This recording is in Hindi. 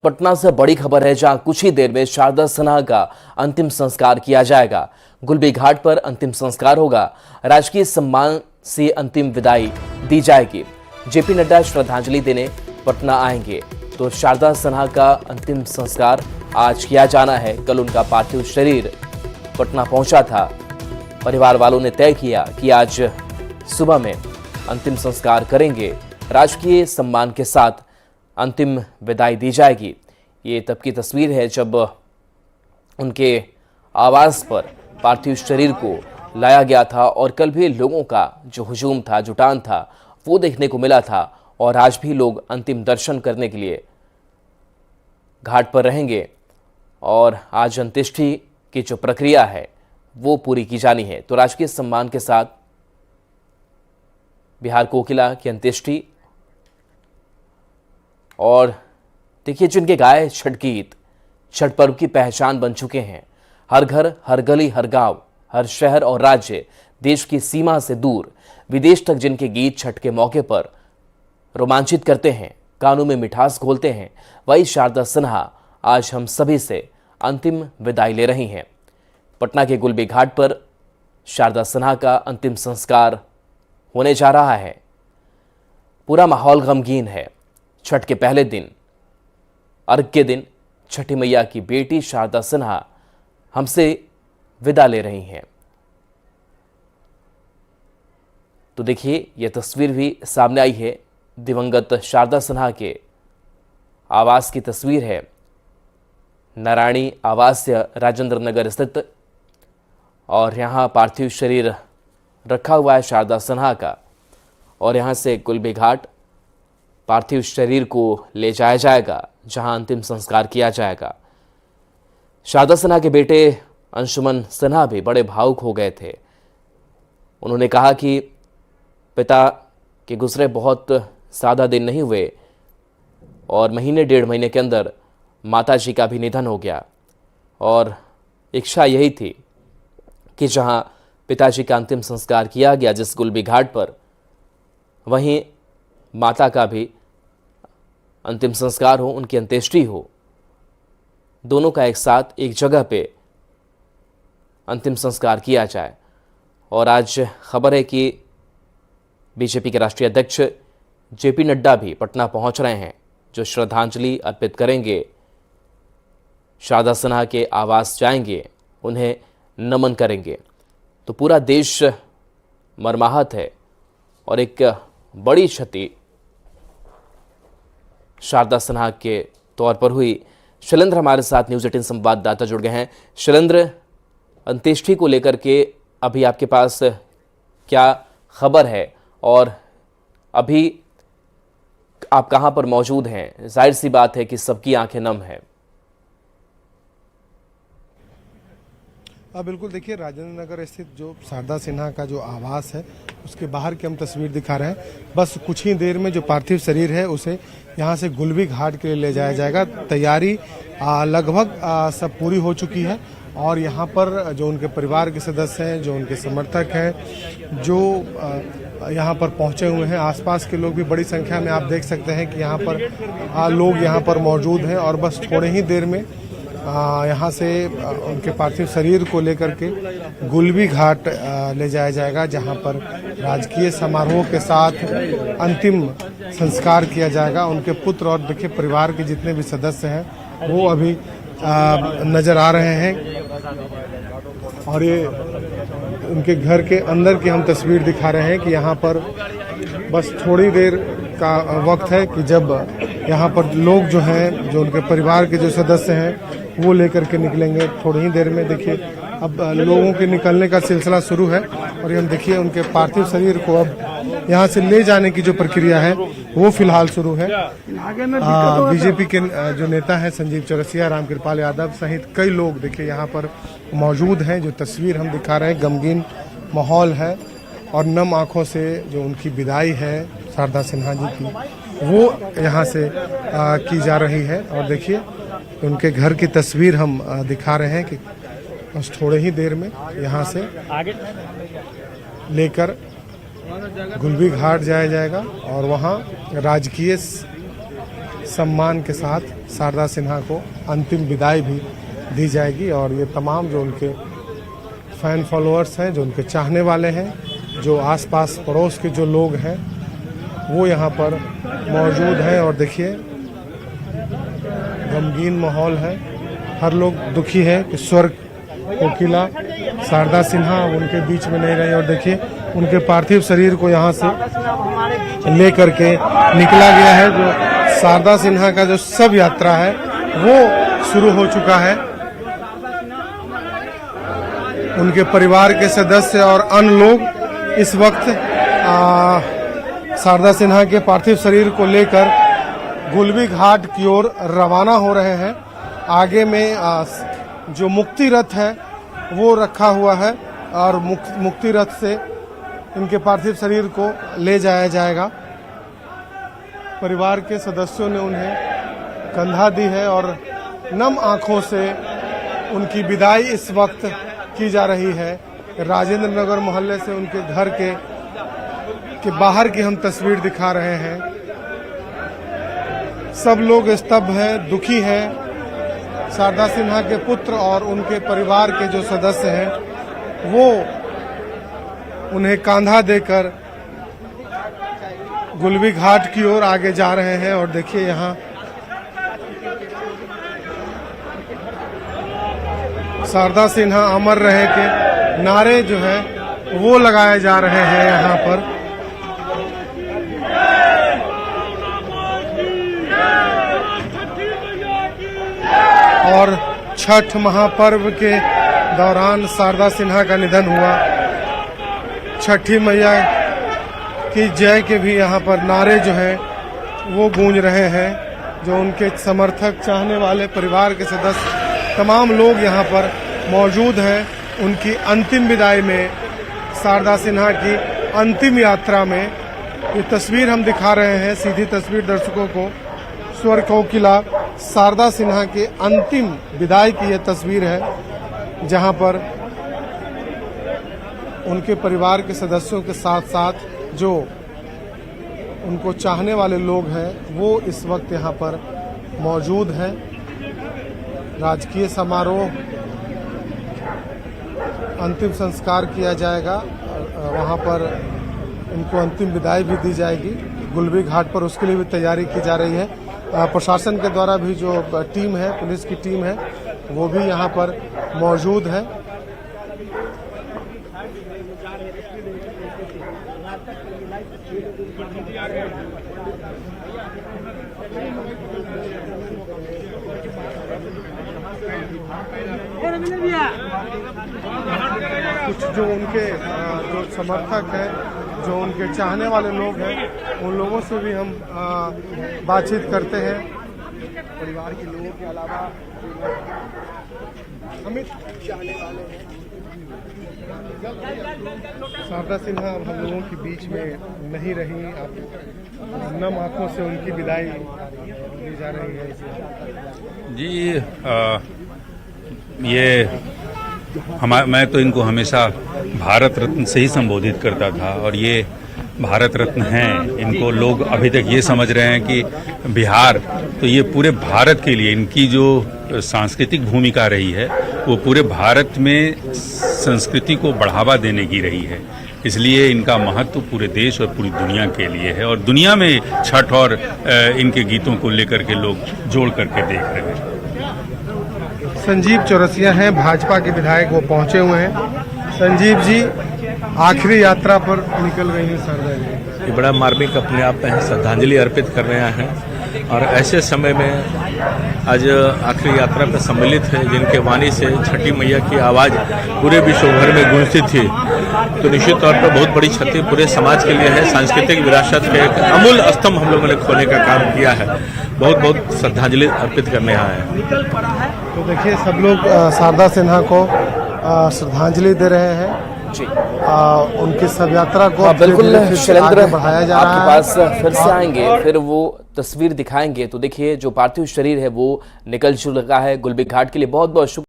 पटना से बड़ी खबर है, जहां कुछ ही देर में शारदा सिन्हा का अंतिम संस्कार किया जाएगा। गुलबी घाट पर अंतिम संस्कार होगा। राजकीय सम्मान से अंतिम विदाई दी जाएगी। जेपी नड्डा श्रद्धांजलि देने पटना आएंगे, तो शारदा सिन्हा का अंतिम संस्कार आज किया जाना है। कल उनका पार्थिव शरीर पटना पहुंचा था। परिवार वालों ने तय किया कि आज सुबह में अंतिम संस्कार करेंगे। राजकीय सम्मान के साथ अंतिम विदाई दी जाएगी। ये तब की तस्वीर है जब उनके आवास पर पार्थिव शरीर को लाया गया था, और कल भी लोगों का जो हुजूम था, जुटान था, वो देखने को मिला था। और आज भी लोग अंतिम दर्शन करने के लिए घाट पर रहेंगे, और आज अंत्येष्टि की जो प्रक्रिया है वो पूरी की जानी है। तो राजकीय सम्मान के साथ बिहार कोकिला की अंत्येष्टि। और देखिए, जिनके गाए छठ गीत छठ पर्व की पहचान बन चुके हैं। हर घर, हर गली, हर गांव, हर शहर और राज्य, देश की सीमा से दूर विदेश तक जिनके गीत छठ के मौके पर रोमांचित करते हैं, कानों में मिठास घोलते हैं, वही शारदा सिन्हा आज हम सभी से अंतिम विदाई ले रही हैं। पटना के गुलबी घाट पर शारदा सिन्हा का अंतिम संस्कार होने जा रहा है। पूरा माहौल गमगीन है। छठ के पहले दिन, अर्घ के दिन, छठी मैया की बेटी शारदा सिन्हा हमसे विदा ले रही हैं। तो देखिए, यह तस्वीर भी सामने आई है। दिवंगत शारदा सिन्हा के आवास की तस्वीर है। नारायणी आवास्य राजेंद्र नगर स्थित, और यहाँ पार्थिव शरीर रखा हुआ है शारदा सिन्हा का, और यहाँ से गुलबी घाट पार्थिव शरीर को ले जाया जाएगा, जहां अंतिम संस्कार किया जाएगा। शारदा सिन्हा के बेटे अंशुमन सिन्हा भी बड़े भावुक हो गए थे। उन्होंने कहा कि पिता के गुजरे बहुत सादा दिन नहीं हुए, और महीने डेढ़ महीने के अंदर माताजी का भी निधन हो गया, और इच्छा यही थी कि जहां पिताजी का अंतिम संस्कार किया गया जिस गुलबी घाट पर, वहीं माता का भी अंतिम संस्कार हो, उनकी अंत्येष्टि हो। दोनों का एक साथ एक जगह पे अंतिम संस्कार किया जाए। और आज खबर है कि बीजेपी के राष्ट्रीय अध्यक्ष जेपी नड्डा भी पटना पहुंच रहे हैं, जो श्रद्धांजलि अर्पित करेंगे। शारदा सिन्हा के आवास जाएंगे, उन्हें नमन करेंगे। तो पूरा देश मर्माहत है, और एक बड़ी क्षति शारदा सिन्हा के तौर पर हुई। शैलेंद्र हमारे साथ न्यूज़ 18 संवाददाता जुड़ गए हैं। शैलेंद्र, अंत्येष्टि को लेकर के अभी आपके पास क्या खबर है, और अभी आप कहां पर मौजूद हैं? जाहिर सी बात है कि सबकी आंखें नम है। बिल्कुल, देखिए, राजेंद्र नगर स्थित जो शारदा सिन्हा का जो आवास है, उसके बाहर की हम तस्वीर दिखा रहे हैं। बस कुछ ही देर में जो पार्थिव शरीर है उसे यहाँ से गुलबी घाट के लिए ले जाया जाएगा। तैयारी लगभग सब पूरी हो चुकी है, और यहाँ पर जो उनके परिवार के सदस्य हैं, जो उनके समर्थक हैं, जो यहाँ पर पहुँचे हुए हैं, आसपास के लोग भी बड़ी संख्या में आप देख सकते हैं कि यहाँ पर लोग यहाँ पर मौजूद हैं। और बस थोड़े ही देर में यहाँ से उनके पार्थिव शरीर को लेकर के गुलबी घाट ले जाया जाएगा, जहाँ पर राजकीय समारोह के साथ अंतिम संस्कार किया जाएगा। उनके पुत्र और देखिए परिवार के जितने भी सदस्य हैं वो अभी नजर आ रहे हैं, और ये उनके घर के अंदर की हम तस्वीर दिखा रहे हैं कि यहाँ पर बस थोड़ी देर का वक्त है कि जब यहाँ पर लोग जो हैं, जो उनके परिवार के जो सदस्य हैं, वो लेकर के निकलेंगे। थोड़ी ही देर में देखिए अब लोगों के निकलने का सिलसिला शुरू है, और हम देखिए उनके पार्थिव शरीर को अब यहाँ से ले जाने की जो प्रक्रिया है वो फिलहाल शुरू है। बीजेपी के जो नेता हैं संजीव चौरसिया, रामकृपाल यादव सहित कई लोग देखिए यहाँ पर मौजूद हैं। जो तस्वीर हम दिखा रहे हैं, गमगीन माहौल है, और नम आंखों से जो उनकी विदाई है शारदा सिन्हा जी की, वो यहाँ से की जा रही है। और देखिए उनके घर की तस्वीर हम दिखा रहे हैं कि बस थोड़े ही देर में यहाँ से लेकर गुलबी घाट जाया जाएगा, और वहाँ राजकीय सम्मान के साथ शारदा सिन्हा को अंतिम विदाई भी दी जाएगी। और ये तमाम जो उनके फैन फॉलोअर्स हैं, जो उनके चाहने वाले हैं, जो आसपास पड़ोस के जो लोग हैं, वो यहाँ पर मौजूद हैं। और देखिए गमगीन माहौल है, हर लोग दुखी है कि स्वर्ग कोकिला शारदा सिन्हा उनके बीच में नहीं रही। और देखिए उनके पार्थिव शरीर को यहाँ से लेकर के निकला गया है। जो शारदा सिन्हा का जो शव यात्रा है वो शुरू हो चुका है। उनके परिवार के सदस्य और अन्य लोग इस वक्त शारदा सिन्हा के पार्थिव शरीर को लेकर गुलबी घाट की ओर रवाना हो रहे हैं। आगे में जो मुक्ति रथ है वो रखा हुआ है और मुक्ति रथ से इनके पार्थिव शरीर को ले जाया जाएगा। परिवार के सदस्यों ने उन्हें कंधा दी है और नम आंखों से उनकी विदाई इस वक्त की जा रही है। राजेंद्र नगर मोहल्ले से उनके घर के बाहर की हम तस्वीर दिखा रहे हैं। सब लोग स्तब्ध हैं, दुखी हैं। शारदा सिन्हा के पुत्र और उनके परिवार के जो सदस्य हैं वो उन्हें कांधा देकर गुलबी घाट की ओर आगे जा रहे हैं। और देखिए यहाँ शारदा सिन्हा अमर रहे के नारे जो है वो लगाए जा रहे हैं यहाँ पर। और छठ महापर्व के दौरान शारदा सिन्हा का निधन हुआ। छठी मैया की जय के भी यहाँ पर नारे जो हैं वो गूंज रहे हैं। जो उनके समर्थक, चाहने वाले, परिवार के सदस्य, तमाम लोग यहाँ पर मौजूद हैं। उनकी अंतिम विदाई में, शारदा सिन्हा की अंतिम यात्रा में ये तस्वीर हम दिखा रहे हैं, सीधी तस्वीर दर्शकों को। स्वर्ग कोकिला शारदा सिन्हा के अंतिम विदाई की यह तस्वीर है, जहां पर उनके परिवार के सदस्यों के साथ साथ जो उनको चाहने वाले लोग हैं वो इस वक्त यहाँ पर मौजूद हैं। राजकीय समारोह, अंतिम संस्कार किया जाएगा। वहाँ पर इनको अंतिम विदाई भी दी जाएगी गुलबी घाट पर। उसके लिए भी तैयारी की जा रही है। प्रशासन के द्वारा भी जो टीम है, पुलिस की टीम है, वो भी यहाँ पर मौजूद है। कुछ जो उनके जो समर्थक हैं, जो उनके चाहने वाले लोग हैं, उन लोगों से भी हम बातचीत करते हैं। परिवार के लोगों के अलावा अमित चाहने वाले हैं। शारदा सिन्हा अब हम लोगों के बीच में नहीं रही। अब नम आंखों से उनकी विदाई ली जा रही है। जी मैं तो इनको हमेशा भारत रत्न से ही संबोधित करता था और ये भारत रत्न हैं। इनको लोग अभी तक ये समझ रहे हैं कि बिहार, तो ये पूरे भारत के लिए इनकी जो सांस्कृतिक भूमिका रही है वो पूरे भारत में संस्कृति को बढ़ावा देने की रही है। इसलिए इनका महत्व पूरे देश और पूरी दुनिया के लिए है और दुनिया में छठ और इनके गीतों को लेकर के लोग जोड़ करके देख रहे हैं। संजीव चौरसिया हैं, भाजपा के विधायक, वो पहुंचे हुए हैं। संजीव जी, आखिरी यात्रा पर निकल रही है शारदा जी। ये बड़ा मार्मिक अपने आप में श्रद्धांजलि अर्पित कर रहे हैं और ऐसे समय में आज आखिरी यात्रा पर सम्मिलित है, जिनके वाणी से छठी मैया की आवाज़ पूरे विश्व भर में गूंजती थी, तो निश्चित तौर पर बहुत बड़ी क्षति पूरे समाज के लिए है। सांस्कृतिक विरासत के एक अमूल स्तंभ हम लोगों ने खोने का काम किया है। बहुत बहुत श्रद्धांजलि अर्पित करने आए हैं। तो देखिए सब लोग शारदा सिन्हा को श्रद्धांजलि दे रहे हैं जी। उनकी शव यात्रा को बिल्कुल शैलेंद्र, बढ़ाया जा रहा है। आपके पास फिर से आएंगे, फिर वो तस्वीर दिखाएंगे। तो देखिए जो पार्थिव शरीर है वो निकल चुका है गुलबी घाट के लिए। बहुत बहुत शुक्रिया।